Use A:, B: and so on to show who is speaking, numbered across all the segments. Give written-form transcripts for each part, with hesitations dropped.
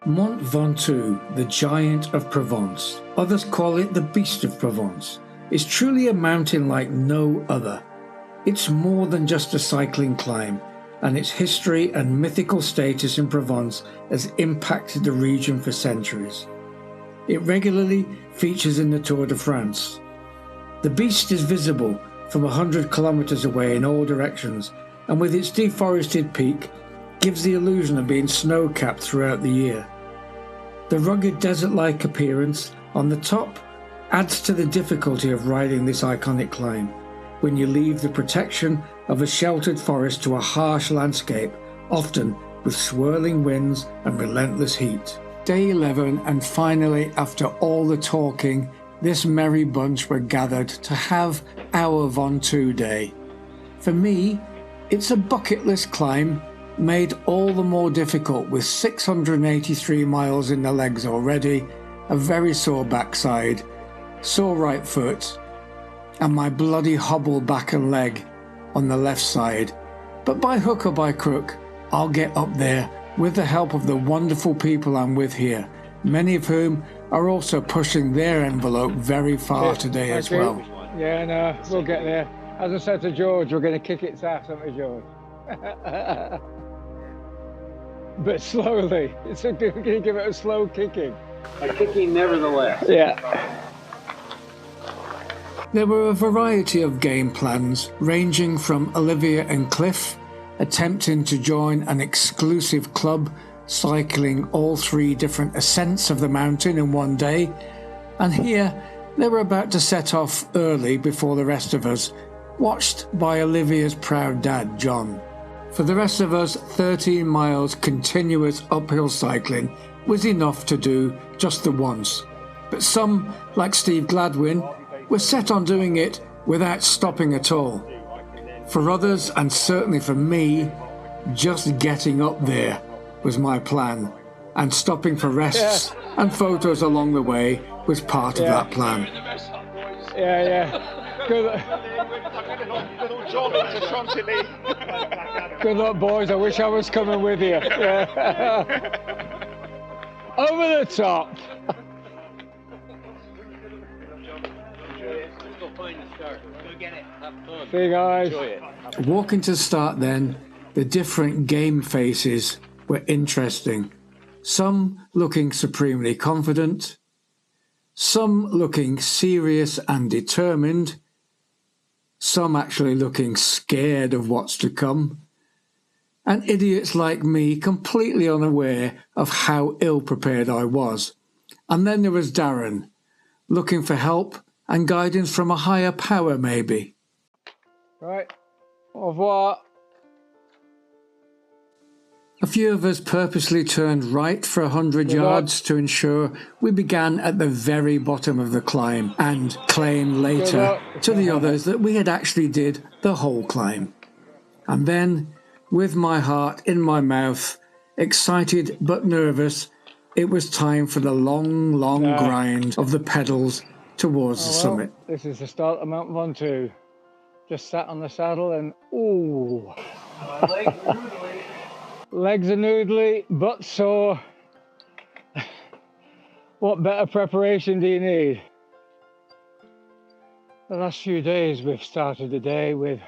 A: Mont Ventoux, the giant of Provence, others call it the beast of Provence, is truly a mountain like no other. It's more than just a cycling climb, and its history and mythical status in Provence has impacted the region for centuries. It regularly features in the Tour de France. The beast is visible from 100 kilometers away in all directions, and with its deforested peak, gives the illusion of being snow-capped throughout the year. The rugged desert-like appearance on the top adds to the difficulty of riding this iconic climb when you leave the protection of a sheltered forest to a harsh landscape, often with swirling winds and relentless heat. Day 11, and finally, after all the talking, this merry bunch were gathered to have our Ventoux day. For me, it's a bucket list climb made all the more difficult with 683 miles in the legs already, a very sore backside, sore right foot, and my bloody hobble back and leg on the left side. But by hook or by crook, I'll get up there with the help of the wonderful people I'm with here, many of whom are also pushing their envelope very far today as well.
B: Yeah, no, we'll get there. As I said to George, we're going to kick its ass, aren't we, George? But slowly. We're going to give it a slow kicking.
C: A kicking nevertheless.
B: Yeah.
A: There were a variety of game plans, ranging from Olivia and Cliff attempting to join an exclusive club, cycling all 3 different ascents of the mountain in one day, and here they were about to set off early before the rest of us, watched by Olivia's proud dad, John. For the rest of us, 13 miles continuous uphill cycling was enough to do just the once, but some, like Steve Gladwin, were set on doing it without stopping at all. For others, and certainly for me, just getting up there was my plan, and stopping for rests and photos along the way was part of that plan.
B: Yeah. Good luck, boys. I wish I was coming with you. Over the top. See you guys.
A: Walking to start then, the different game faces were interesting. Some looking supremely confident, some looking serious and determined, some actually looking scared of what's to come, and idiots like me completely unaware of how ill-prepared I was. And then there was Darren, looking for help and guidance from a higher power, maybe.
B: Right, au revoir.
A: A few of us purposely turned right for 100 yards to ensure we began at the very bottom of the climb and claim later to the others that we had actually did the whole climb. And then, with my heart in my mouth, excited but nervous, it was time for the long grind of the pedals towards the summit.
B: This is the start of Mont Ventoux. Just sat on the saddle and ooh. Legs are noodly, butt sore. What better preparation do you need? The last few days we've started the day with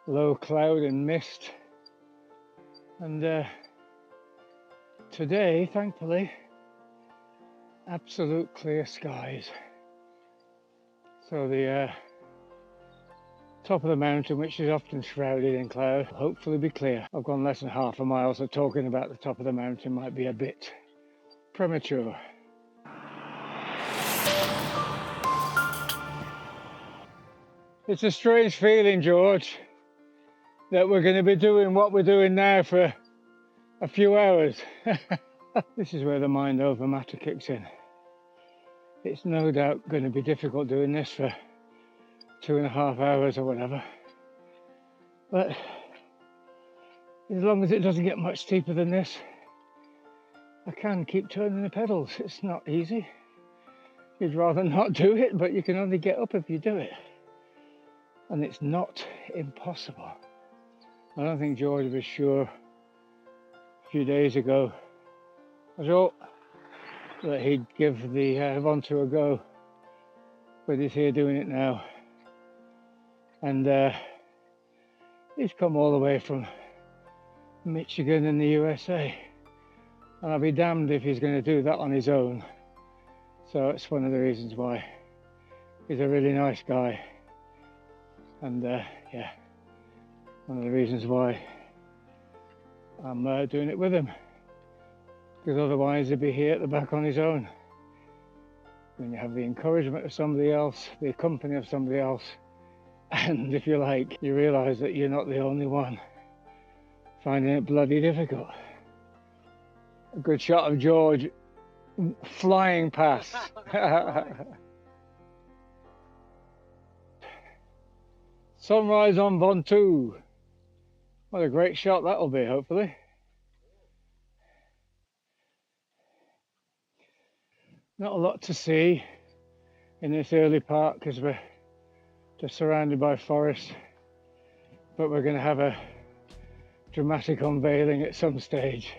B: low cloud and mist. And today, thankfully, absolute clear skies. So the top of the mountain, which is often shrouded in cloud, will hopefully be clear. I've gone less than half a mile, so talking about the top of the mountain might be a bit premature. It's a strange feeling, George, that we're going to be doing what we're doing now for a few hours. This is where the mind over matter kicks in. It's no doubt going to be difficult doing this for 2.5 hours or whatever, but as long as it doesn't get much steeper than this, I can keep turning the pedals. It's not easy. You'd rather not do it, but you can only get up if you do it, and it's not impossible. I don't think George was sure a few days ago I thought that he'd give the Ventoux a go, but he's here doing it now. And he's come all the way from Michigan in the USA. And I'll be damned if he's going to do that on his own. So it's one of the reasons why. He's a really nice guy. And yeah, one of the reasons why I'm doing it with him. Because otherwise he'd be here at the back on his own. When you have the encouragement of somebody else, the company of somebody else, and if you like, you realise that you're not the only one finding it bloody difficult. A good shot of George flying past. Sunrise on Ventoux. What a great shot that'll be, hopefully. Not a lot to see in this early part because we're just surrounded by forest, but we're going to have a dramatic unveiling at some stage.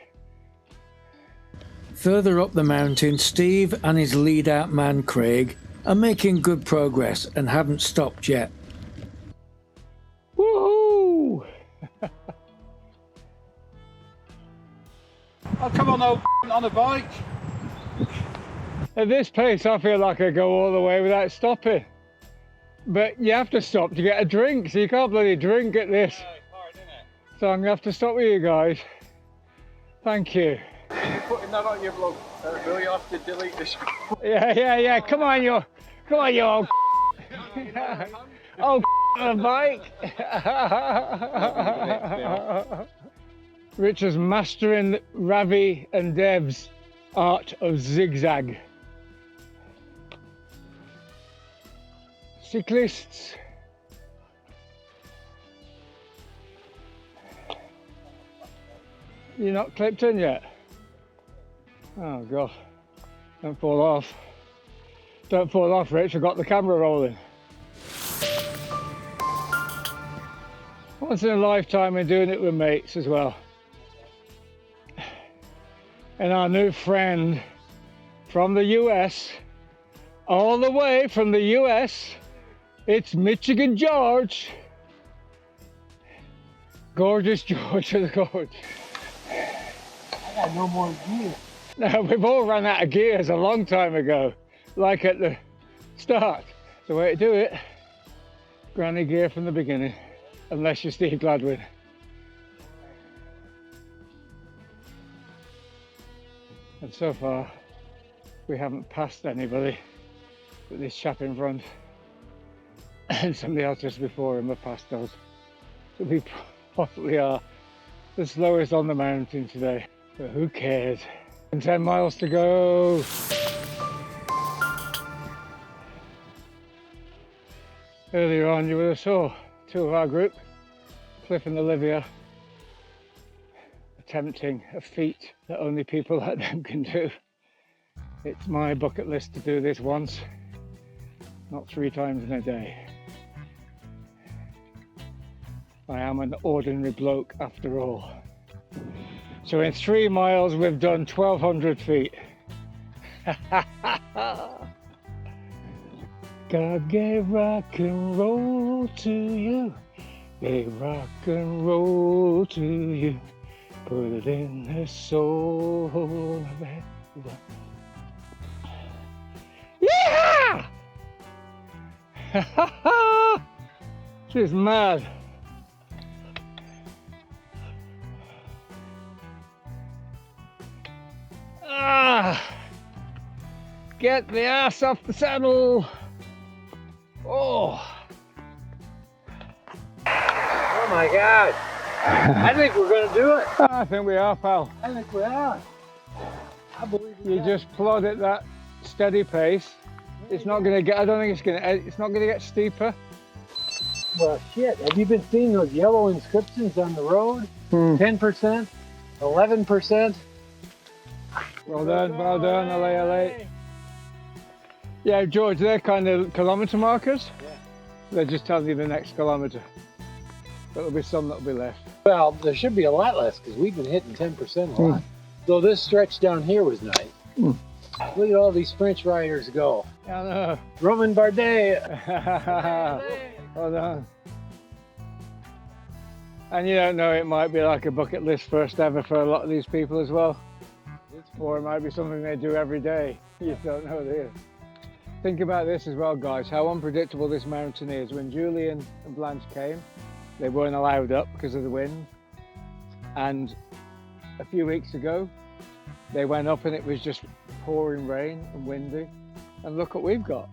A: Further up the mountain, Steve and his lead-out man Craig are making good progress and haven't stopped yet.
B: Woohoo!
C: Oh, come on, old on a bike.
B: At this pace, I feel like I go all the way without stopping. But you have to stop to get a drink, so you can't bloody drink at this.
C: Yeah, it's hard, isn't it?
B: So I'm going to have to stop with you guys. Thank you.
C: You're putting that on your vlog. Will you have to delete this?
B: Yeah. Come on, you old old on a bike. Rich is mastering Ravi and Dev's art of zigzag. Cyclists. You're not clipped in yet? Oh God, don't fall off. Don't fall off, Rich, I've got the camera rolling. Once in a lifetime and doing it with mates as well. And our new friend from the US, all the way from the US, it's Michigan George. Gorgeous George of the Gorge.
C: I got no more gear.
B: No, we've all run out of gears a long time ago, like at the start. The way to do it, granny gear from the beginning, unless you're Steve Gladwin. And so far, we haven't passed anybody, but this chap in front and somebody else just before him have passed us. So we possibly are the slowest on the mountain today, but who cares? And 10 miles to go. Earlier on, you would have saw two of our group, Cliff and Olivia, attempting a feat that only people like them can do. It's my bucket list to do this once, not 3 times in a day. I am an ordinary bloke after all. So in 3 miles, we've done 1,200 feet. God gave rock and roll to you, gave rock and roll to you, put it in the soul of everyone. Yeah! She's mad. Get the ass off the saddle. Oh.
C: Oh my God. I think we're going to do it.
B: I think we are, pal.
C: I think we are. I believe
B: You just plod at that steady pace. It's not going to get, I don't think it's not going to get steeper.
C: Well, shit. Have you been seeing those yellow inscriptions on the road? 10%, 11%.
B: Well done, allez. Yeah, George, they're kind of kilometre markers.
C: Yeah.
B: They just tell you the next kilometre. But there'll be some that'll be left.
C: Well, there should be a lot less because we've been hitting 10% a lot. Though this stretch down here was nice. Look at all these French riders go.
B: I know.
C: Roman Bardet.
B: Hold on. And you don't know, it might be like a bucket list first ever for a lot of these people as well. Or it might be something they do every day. You just don't know, do you? Think about this as well, guys, how unpredictable this mountain is. When Julian and Blanche came, they weren't allowed up because of the wind. And a few weeks ago, they went up and it was just pouring rain and windy. And look what we've got.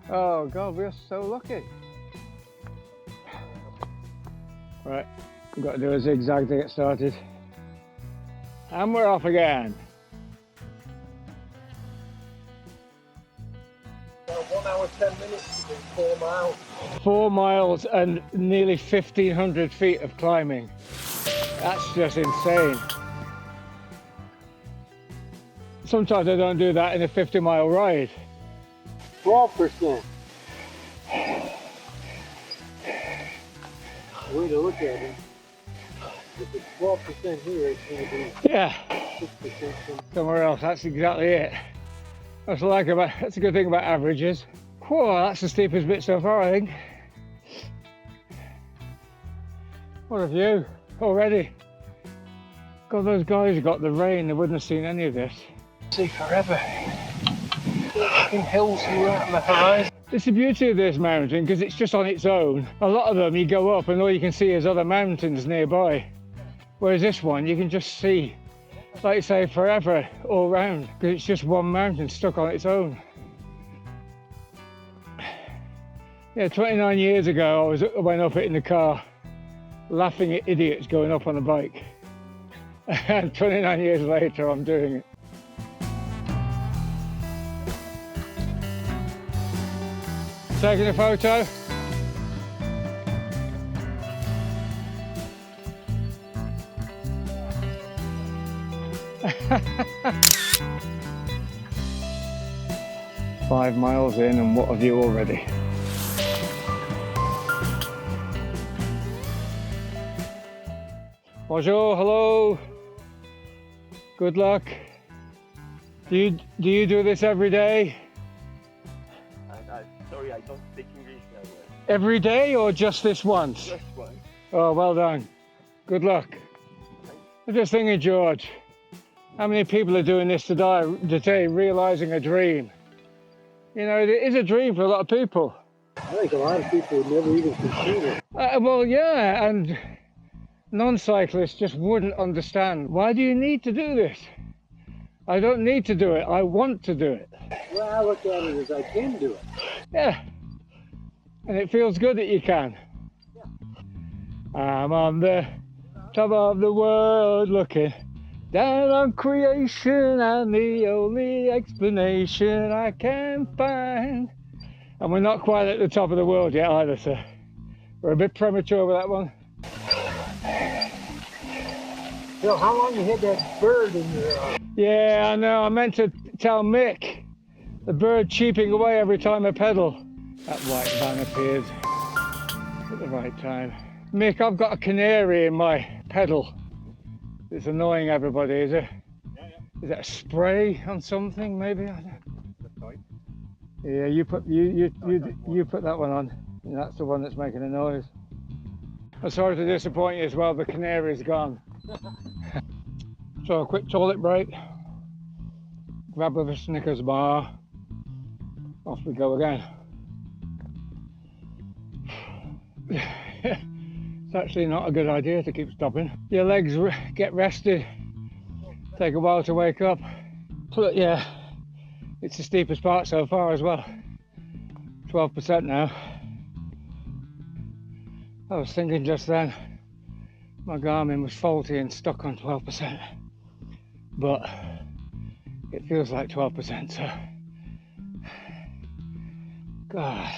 B: Oh God, we're so lucky. Right, we've got to do a zigzag to get started. And we're off again.
C: 1 hour, 10 minutes to do 4 miles.
B: 4 miles and nearly 1,500 feet of climbing. That's just insane. Sometimes I don't do that in a 50-mile ride.
C: 12%. Way to look at it. If it's 12% here, it's going to be 6%
B: Somewhere else. That's exactly it. That's a good thing about averages. Whoa, that's the steepest bit so far, I think. What a view already. God, those guys got the rain, they wouldn't have seen any of this.
C: See forever. Fucking hills right on the horizon.
B: It's the beauty of this mountain because it's just on its own. A lot of them you go up and all you can see is other mountains nearby. Whereas this one you can just see, like you say, forever all round because it's just one mountain stuck on its own. Yeah, 29 years ago I went up it in the car laughing at idiots going up on a bike. And 29 years later I'm doing it. Taking a photo. Five miles in and what a view already. Bonjour, hello. Good luck. Do you do this every day?
D: Sorry, I don't speak English that well.
B: Every day or just this once?
D: Just one.
B: Oh, well done. Good luck. I'm just thinking, George, how many people are doing this today, realising a dream? You know, it is a dream for a lot of people.
C: I think a lot of people would never even consider it.
B: Well, yeah, and non-cyclists just wouldn't understand. Why do you need to do this? I don't need to do it, I want to do it.
C: Well, I look at it as I can do it.
B: Yeah, and it feels good that you can.
C: Yeah.
B: I'm on the top of the world looking down on creation, and the only explanation I can find. And we're not quite at the top of the world yet either, so we're a bit premature with that one.
C: Phil, how long you had that bird in your...
B: Yeah, I know, I meant to tell Mick. The bird cheeping away every time I pedal. That white van appears at the right time. Mick, I've got a canary in my pedal. It's annoying everybody, is it?
D: Yeah.
B: Is that a spray on something, maybe? I don't know. Yeah, you put that one on. And that's the one that's making a noise. I'm sorry to disappoint you as well, the canary's gone. So a quick toilet break. Grab a Snickers bar. Off we go again. It's actually not a good idea to keep stopping. Your legs get rested. Take a while to wake up. But yeah, it's the steepest part so far as well. 12% now. I was thinking just then, my Garmin was faulty and stuck on 12%. But it feels like 12%, so God,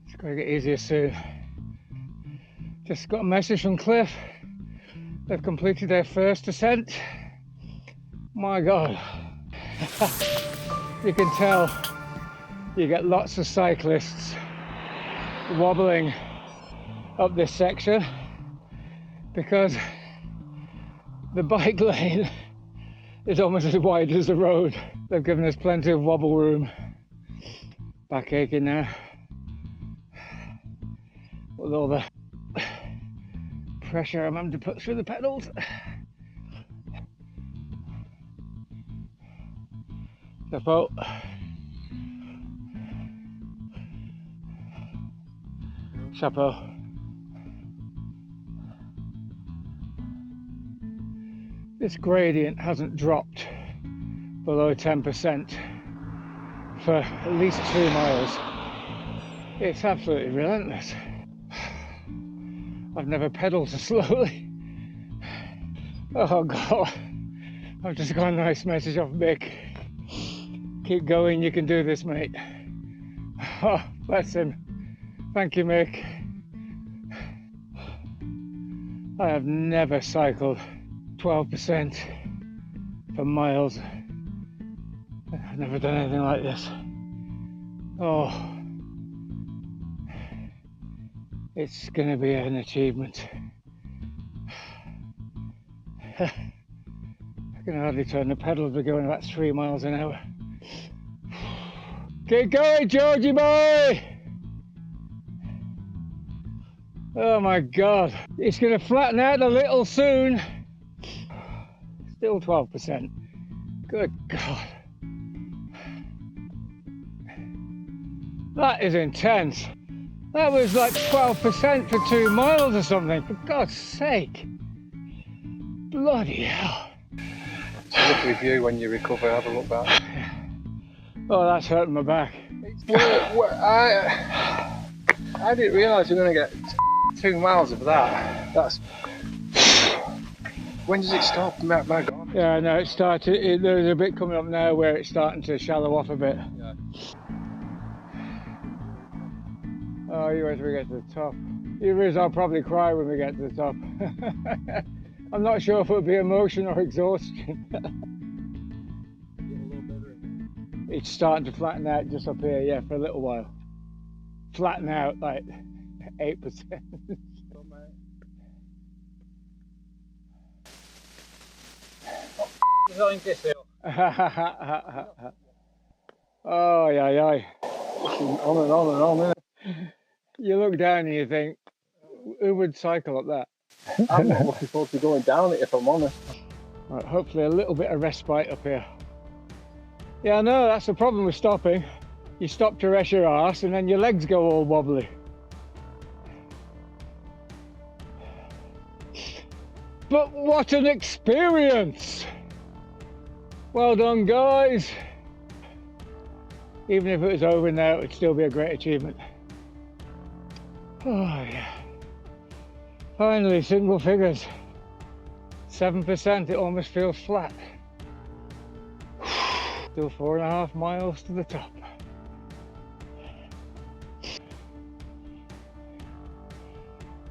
B: it's going to get easier soon. Just got a message from Cliff. They've completed their first ascent. My God. You can tell you get lots of cyclists wobbling up this section because The bike lane is almost as wide as the road. They've given us plenty of wobble room. Back aching now. With all the pressure I'm having to put through the pedals. Chapeau. Chapeau. This gradient hasn't dropped below 10% for at least 2 miles. It's absolutely relentless. I've never pedalled so slowly. Oh God, I've just got a nice message off Mick. Keep going, you can do this, mate. Oh, bless him. Thank you, Mick. I have never cycled 12% for miles. I've never done anything like this. Oh, it's gonna be an achievement. I can hardly turn the pedals, we're going about 3 miles an hour. Keep going, Georgie boy! Oh my God, it's gonna flatten out a little soon. Still 12%. Good God. That is intense. That was like 12% for 2 miles or something, for God's sake. Bloody hell.
C: It's a lovely view when you recover, have a look back.
B: Oh, that's hurting my back.
C: I didn't realise we were going to get 2 miles of that. That's... When does it stop? My God.
B: Yeah, no, it started, there's a bit coming up now where it's starting to shallow off a bit.
C: Yeah.
B: Oh, you wait till we get to the top. You realise I'll probably cry when we get to the top. I'm not sure if it'll be emotion or exhaustion. It's starting to flatten out just up here, yeah, for a little while. Flatten out like 8%. Oh, yeah.
C: On and on and on, isn't it?
B: You look down and you think, who would cycle up that?
C: I'm not looking forward to going down it, if I'm honest.
B: Right, hopefully a little bit of respite up here. Yeah, I know, that's the problem with stopping. You stop to rest your arse and then your legs go all wobbly. But what an experience! Well done, guys. Even if it was over now, it'd still be a great achievement. Oh yeah. Finally, single figures. 7%, it almost feels flat. Still 4.5 miles to the top.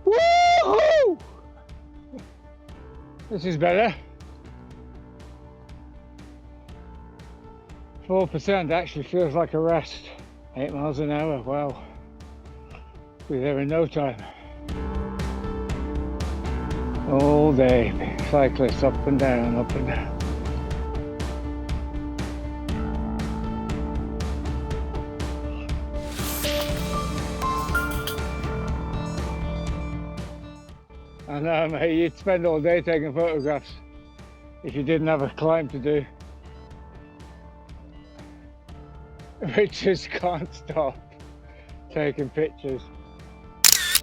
B: Woohoo! This is better. 4% actually feels like a rest. 8 miles an hour, wow. We're there in no time. All day, cyclists up and down, up and down. I know, mate, you'd spend all day taking photographs if you didn't have a climb to do. We just can't stop taking pictures.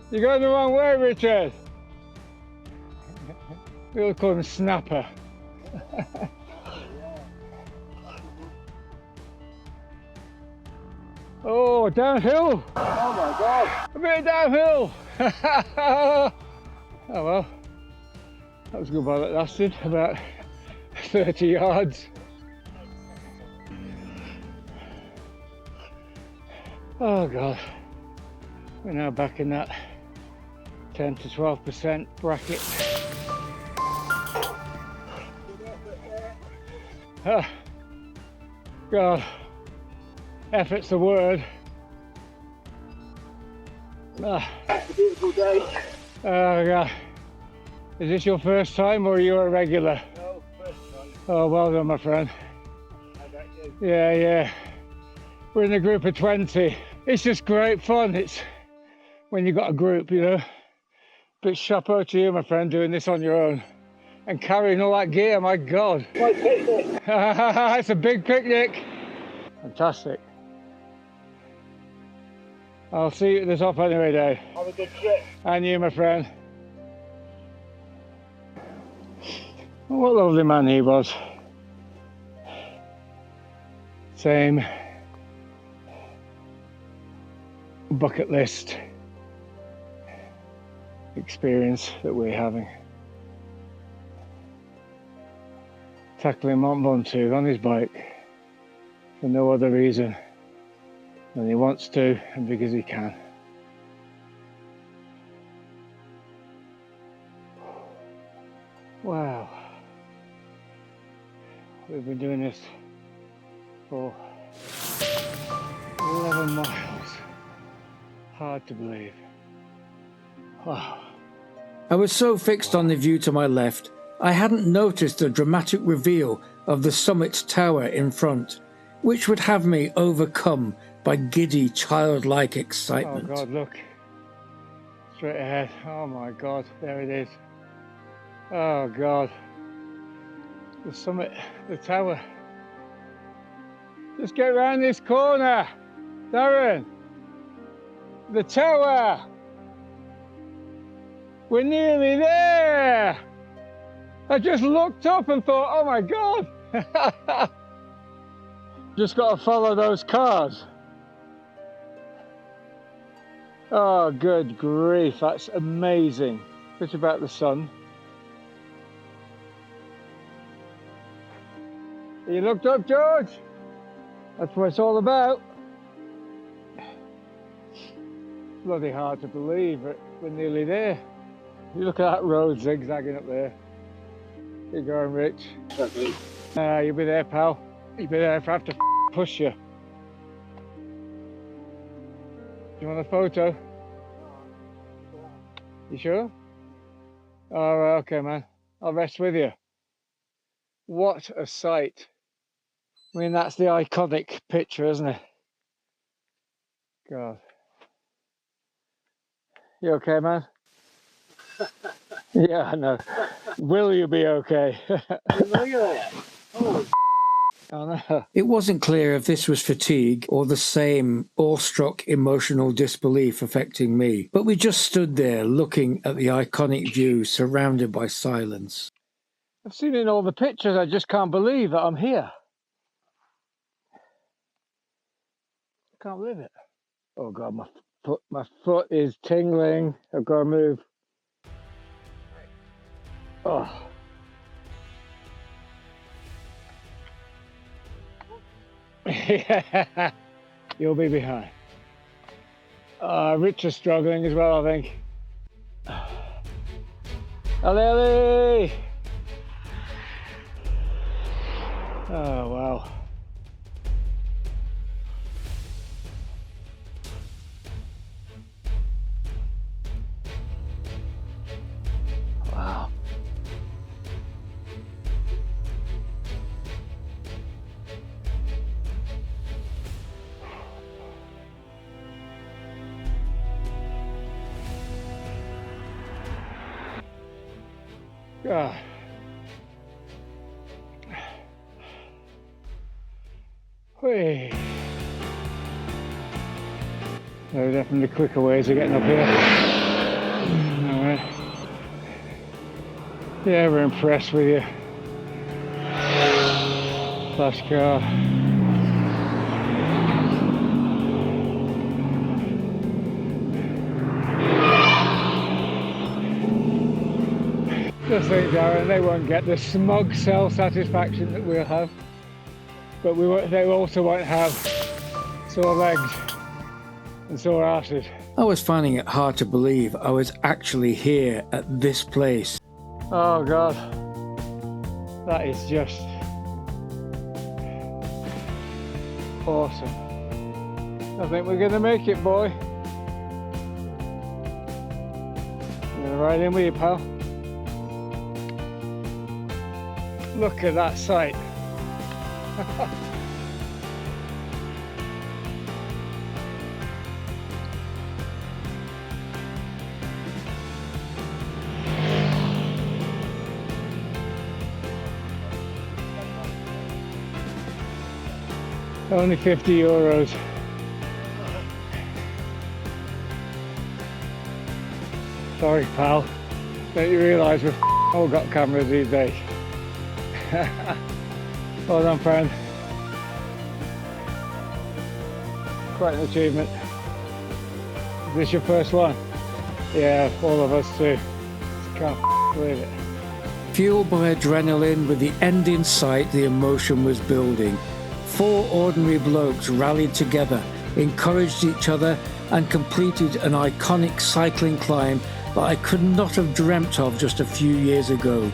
B: You're going the wrong way, Richard. We'll call him Snapper. Oh, downhill!
C: Oh my God!
B: A bit of downhill! Oh well, that was good while it lasted, about 30 yards. Oh God, we're now back in that 10 to 12% bracket. Oh, God, effort's the word.
C: It's a beautiful day.
B: Oh God, Is this your first time or are you a regular?
C: No, first time.
B: Oh, well done, my friend.
C: How about you?
B: Yeah. We're in a group of 20. It's just great fun. It's when you've got a group, you know. Bit chapeau to you, my friend, doing this on your own. And carrying all that gear, my God.
C: My picnic.
B: It's a big picnic. Fantastic. I'll see you at the top anyway, Dave.
C: Have a good trip.
B: And you, my friend. What a lovely man he was. Same bucket list experience that we're having. Tackling Mont Ventoux on his bike for no other reason than he wants to and because he can. Wow. We've been doing this for 11 miles. Hard to believe. Wow.
A: I was so fixed on the view to my left, I hadn't noticed the dramatic reveal of the summit tower in front, which would have me overcome by giddy, childlike excitement.
B: Oh God, look. Straight ahead. Oh my God, there it is. Oh God. The summit, the tower. Just get around this corner, Darren. The tower. We're nearly there. I just looked up and thought, oh my God. Just got to follow those cars. Oh, good grief, that's amazing. Bit about the sun. You looked up, George? That's what it's all about. Bloody hard to believe, but we're nearly there. You look at that road zigzagging up there. You're going, Rich. You'll be there, pal. You'll be there if I have to push you. You want a photo? You sure? All right, okay, man. I'll rest with you. What a sight. I mean, that's the iconic picture, isn't it? God. You okay, man? Yeah, I know. Will you be okay?
C: Look at that. Oh,
B: I know.
A: It wasn't clear if this was fatigue or the same awestruck emotional disbelief affecting me, but we just stood there looking at the iconic view surrounded by silence.
B: I've seen it in all the pictures. I just can't believe that I'm here. I can't believe it. Oh God, my foot is tingling. I've got to move. Oh. Yeah, you'll be behind. Rich is struggling as well, I think. Ali! Oh, wow. Wow. God. Whee. There are definitely quicker ways of getting up here. Alright. Yeah, we're impressed with you. Flash car. Just think, Darren, they won't get the smug self-satisfaction that we'll have, but they also won't have sore legs and sore asses.
A: I was finding it hard to believe I was actually here at this place.
B: Oh God, that is just awesome. I think we're gonna make it, boy. I'm gonna ride in with you, pal. Look at that sight. Only €50. Sorry, pal. Don't you realise we've all got cameras these days? Well done, friend. Quite an achievement. Is this your first one? Yeah, all of us too. Just can't believe it.
A: Fueled by adrenaline, with the end in sight, the emotion was building. 4 ordinary blokes rallied together, encouraged each other, and completed an iconic cycling climb that I could not have dreamt of just a few years ago.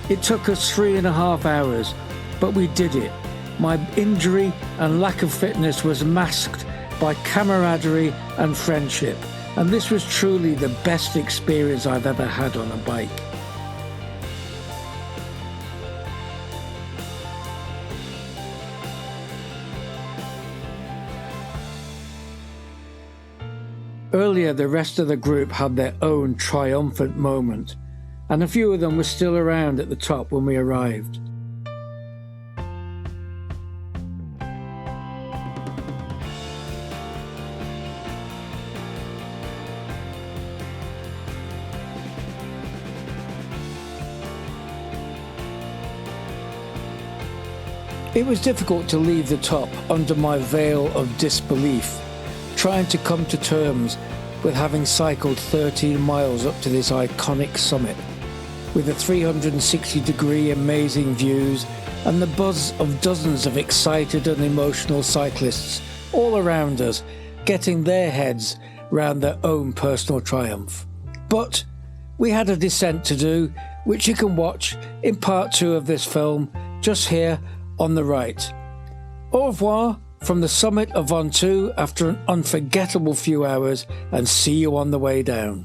A: It took us 3.5 hours, but we did it. My injury and lack of fitness was masked by camaraderie and friendship, and this was truly the best experience I've ever had on a bike. Earlier, the rest of the group had their own triumphant moment, and a few of them were still around at the top when we arrived. It was difficult to leave the top under my veil of disbelief, trying to come to terms with having cycled 13 miles up to this iconic summit, with the 360-degree amazing views and the buzz of dozens of excited and emotional cyclists all around us, getting their heads round their own personal triumph. But we had a descent to do, which you can watch in part 2 of this film, just here on the right. Au revoir from the summit of Ventoux after an unforgettable few hours, and see you on the way down.